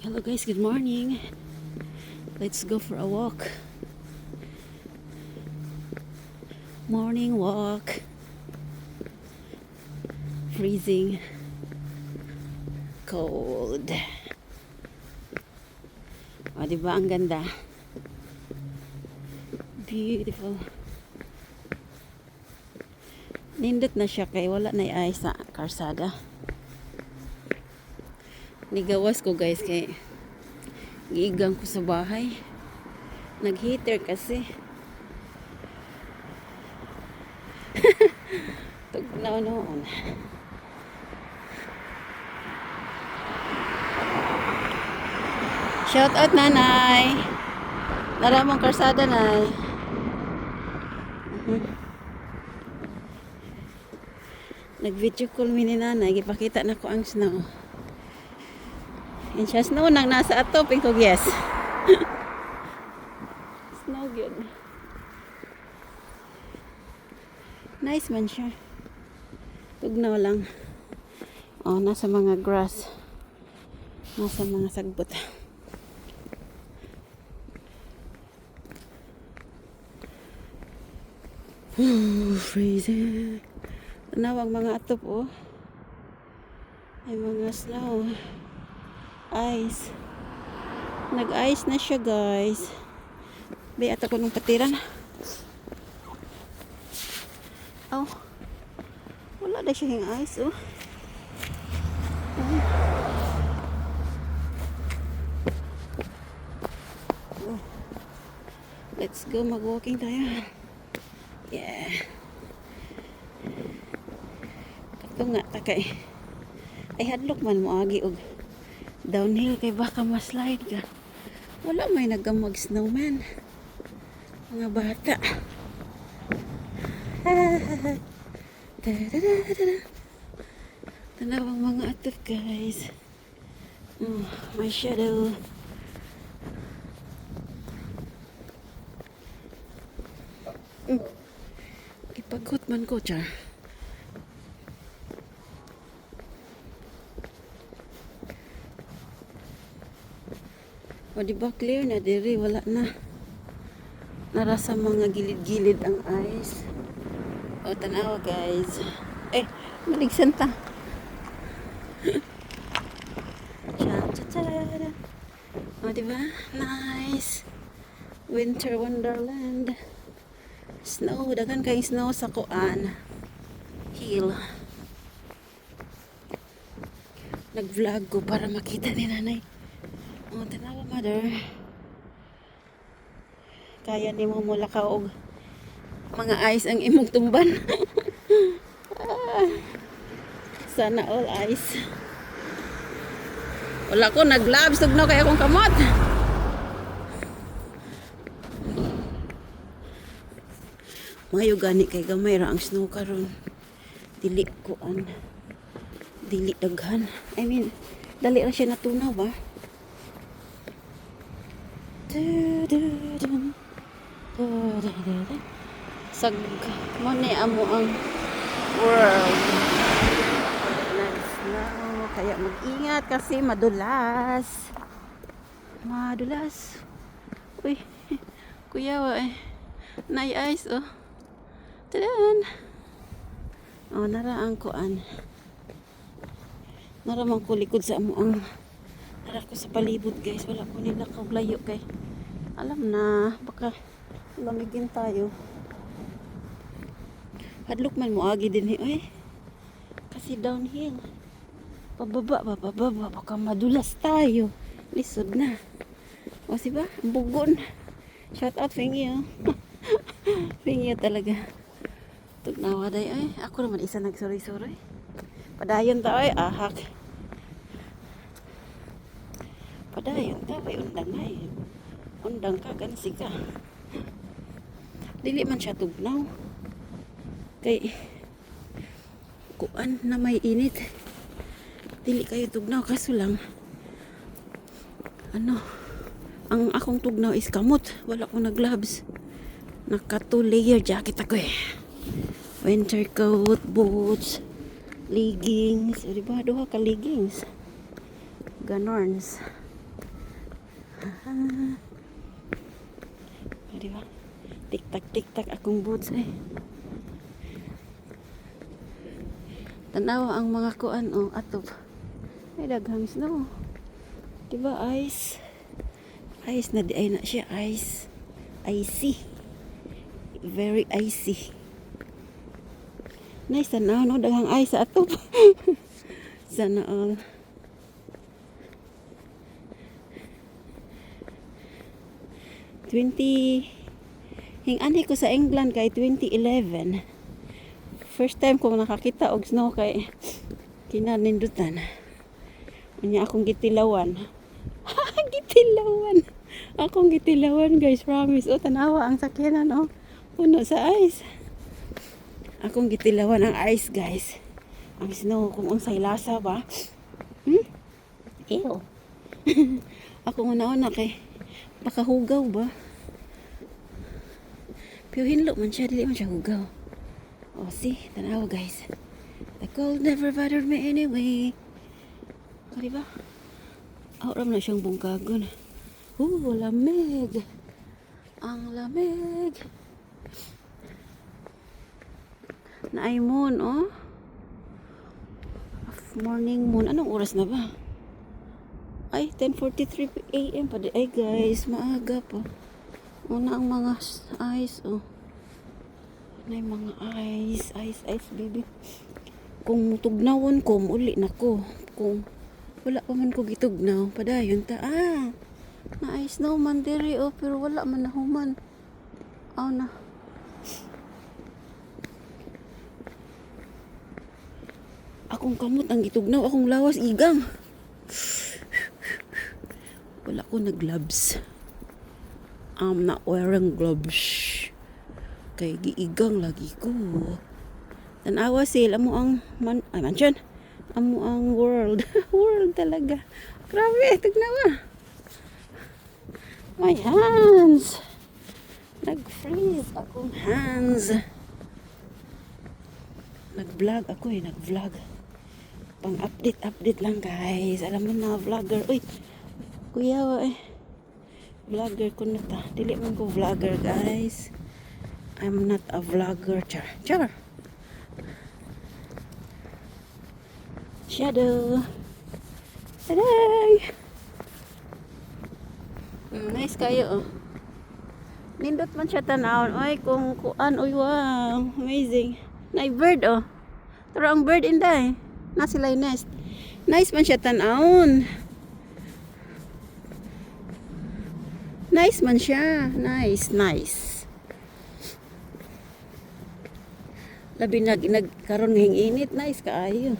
Hello guys, good morning. Let's go for a walk. Morning walk. Freezing. Cold. O, diba ang ganda? Beautiful. Nindot na siya kay wala na ay sa karsada. Nigawas ko guys kay giigang ko sa bahay. Nag-heater kasi. Tugnaw noon. Shout out nanay. Naramong karsada nay. Nag-video call mi ni nanay, gipakita na ko ang snow. And siya snow nang nasa ato, pingkog yes. Snow good. Nice man siya. Tugnaw lang. Oh, nasa mga grass. Nasa mga sagbot. Freezing. Tanawang mga atop oh. Ay mga snow. Ice. Nag-ice na siya guys. Bay ata ko nung patiran. Oh. Wala na siya yung ice oh. Oh. Let's go mag-walking tayo. Yeah. Kato nga takay. Ay hadlok man mo agi og downhill kay baka ma-slide ka. Wala may nagamag snowman. Mga bata. Tanawang mga atop guys. Oh, my shadow. Ipaghut man ko char. O diba clear na diri, wala na. Narasa mga gilid-gilid ang ice. O tanawa guys. Eh, maligsan ta. Cha-cha-cha. O diba? Nice. Winter wonderland. Snow, dagan kay snow sa kuan. Hill. Nag-vlog ko para makita ni nanay. O, tanawa mother. Kaya ni mo mula ka og mga ice ang imong tumban. Sana all ice. Wala ko nag-gloves, tugnaw kay akong kamot. Mayo gani kay gamay ra ang snow karon. Dili kuan. Dili daghan. I mean, dali ra siya natunaw ba? Sag mo ni amo ang world. Nag-snow. Kaya mag-ingat kasi madulas. Madulas. Uy, kuya wa eh. Nay-ice oh. Tadan. Oh, nara ang kuan. Nara mang kulikod sa amo ang nara ko sa palibot guys. Wala ko nila kaglayo kay. Alam na, baka lamigin tayo. Hadlok man mo agi din eh. Kasi downhill. Pababa, baka madulas tayo. Lisod na. O siba, bugon. Shout out Fingyo. Fingyo talaga. Tugnawa day ay. Ako naman isa nagsuroy-suroy. Padayon ta ay ahak. Padayon ta bay undang ay. Undang ka gansi ka. Dili man siya tugnaw. Kay kuan na may init. Dili kayo tugnaw kaso lang ano ang akong tugnaw is kamot. Wala ko na gloves. Naka 2 layer jacket ako eh. Winter coat, boots, leggings. O diba? Duha ka leggings. Ganorns. Ah, di ba? Tik-tak akong boots eh. Tanawa ang mga kuan oh, atop. Ay daghang snow. Di ba ice? Ice na di ay na siya ice. Icy. Very icy. Nice tanaw no daghang ice sa atop. Sana all. Hinganhi ko sa England kay 2011. First time ko nakakita og snow kay kinanindutan. Unya akong gitilawan. Gitilawan. Akong gitilawan guys, promise. O tanawa ang sakyanan oh. Puno sa ice. Akong gitilawan ang ice guys. Ang snow kung unsay lasa ba? Ew. Ako una kay pakahugaw ba? Pero hinlo man siya, dili man siya hugaw. Oh, see? Tanawa guys. The cold never bothered me anyway. O, diba? Auram na siyang bungkagon. Lamig. Ang lamig. Naay moon, oh. Morning moon. Anong oras na ba? Ay, 10:43 AM pa. Ay, guys, maaga pa. Una ang mga ice, oh. May mga ice, baby. Kung tugnawon ko, uli na ko. Kung wala pa man ko gitugnaw, padayon ta. Na-ice na man diri, oh, pero wala man nahuman. Na. Akong kamot ang gitugnaw, akong lawas igang. Wala ko nag-gloves. I'm not wearing gloves. Kay giigang lagi ko. Tanawa sila mo ang mansion. Amo ang world. World talaga. Grabe, tignawa. My hands. Nag-freeze akong hands. Nag-vlog ako nag-vlog. Pang-update lang guys. Alam mo na, vlogger. Uy, kuya vlogger ko na ta. Dili man ko vlogger guys. I'm not a vlogger. Char. Shadow. Taday! Nice kayo oh. Nindot man siya tanawon. Oy, kung kuan. Uy, wow. Amazing. Na bird oh. Pero ang bird inday. Na sila nest. Nice man siya tanawon. Nice man siya. Nice. Labi nagkaroon ng init. Nice kaayo.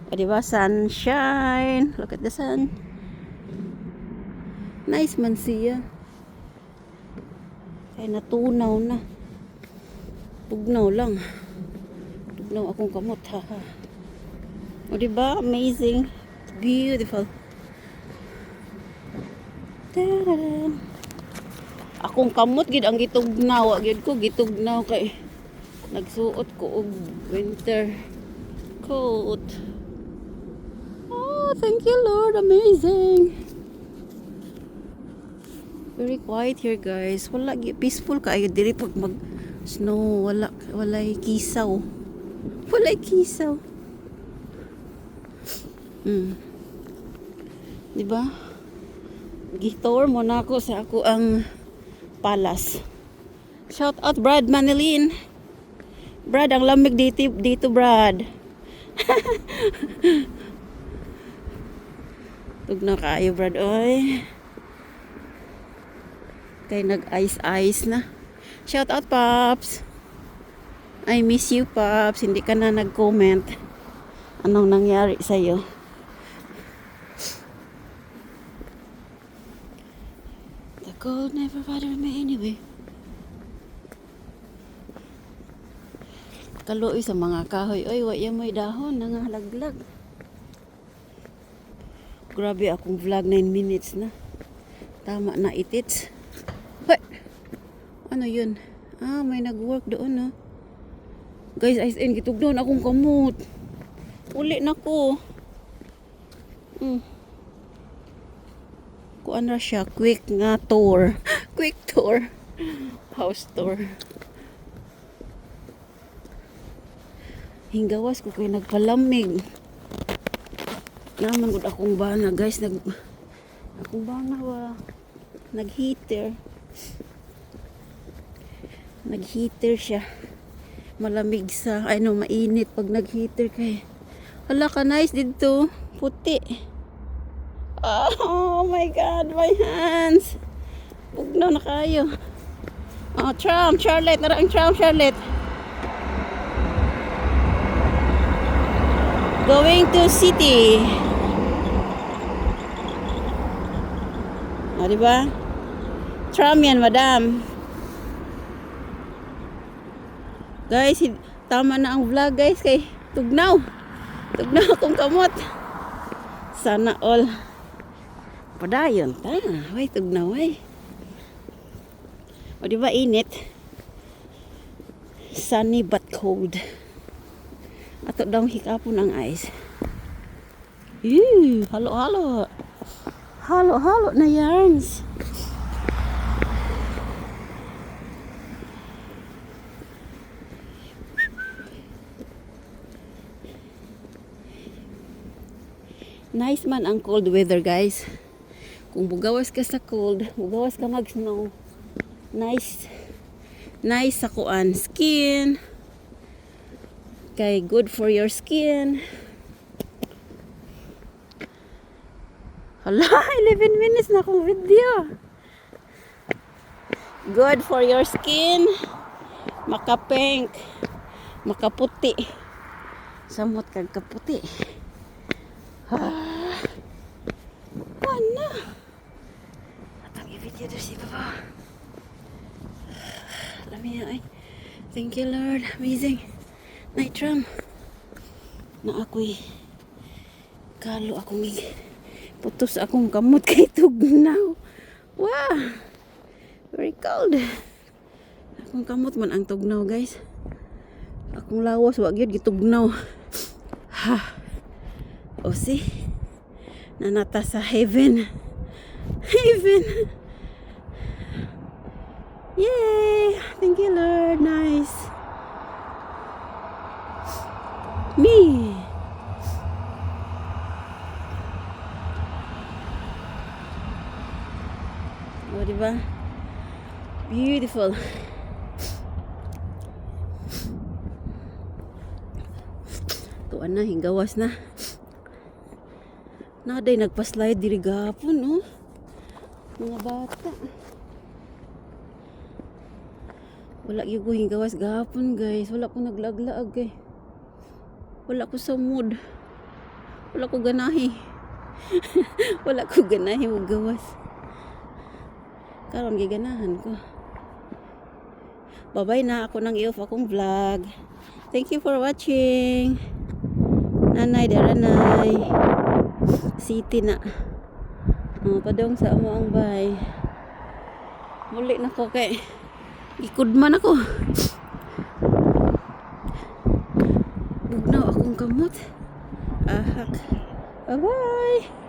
O diba? Sunshine. Look at the sun. Nice man siya. Kaya natunaw na. Tugnaw lang. Tugnaw akong kamot. Haha. O diba? Amazing. Beautiful. Tadaan. Akong kamot gid ang gitugnaw. Gitugnaw kay nagsuot ko og winter coat. Oh, thank you Lord. Amazing. Very quiet here guys. Wala peaceful kaayo diri pag mag snow. Walay kisaw. Diba? Gitour mo na ako sa ako ang palas. Shout out Brad Manilin. Brad, ang lamig dito Brad. Tugnaw kaayo Brad. Oy. Kay nag-ice na. Shout out Pops. I miss you Pops. Hindi ka na nag-comment. Anong nangyari sa'yo? The cold never bothered me anyway. Kaluoy sa mga kahoy. Oy, waya mo'y dahon. Nangahalaglag. Grabe akong vlog 9 minutes na. Tama na itits. What? Ano yun? May nag-work doon, no? Guys, ISN, gitugnaw na akong kamot. Uli na ko. kuan ra siya, quick nga tour. Quick tour. House tour. Hinggawas ko kay nagpalamig. Naman gud akong bana guys, akong bana wa nag-heater. Nag-heater siya. Malamig sa, mainit pag nag-heater kay. Hala ka nice dito, puti. Oh my god, my hands. Pugnaw na kayo. Oh, tram, Charlotte, narang tram, Charlotte. Going to city. O, diba? Tram yan, madam. Guys, tama na ang vlog, guys. Kay tugnaw. Tugnaw akong kamot. Sana all. Padayon, ta. Way, tugnaw, way. O, diba, init? Sunny but cold. Ato daw hikapon ang ice. Ew, halo-halo. Halo-halo na yarns. Nice man ang cold weather, guys. Kung bugawas ka sa cold, bugawas ka mag-snow. Nice. Nice sa kuan skin. Kay good for your skin. Hala, 11 minutes na akong video. Good for your skin. Maka-pink. Makaputi. Samot kag kaputi. Ano? Atang i-video doon si Papa. Lami ay. Thank you, Lord. Amazing. Night tram. Na ako'y kalo akong putos akong kamot kay tugnaw. Wow! Very cold. Akong kamot man ang tugnaw, guys. Akong lawas, wag yun, gitugnaw. Ha! O see? Nanata sa heaven. Heaven! Yay! Thank you, Lord. Nice. Me. O, diba? Beautiful. Tuan na, hinggawas na. Naday nagpa-slide diri gapon, no? Mga bata. Wala yung ko hinggawas gapon, guys. Wala ko naglaglaag, eh. Wala ko sa mood. Wala ko ganahi. Wala ko ganahi mo gawas. Karon giganahan ko. Bye-bye na ako nang i-off akong vlog. Thank you for watching. Nanay, daranay. City na. Padong sa amo ang bay. Muli na ko kay ikudman ako. Bugnaw akong kamot. Ahak. Bye-bye.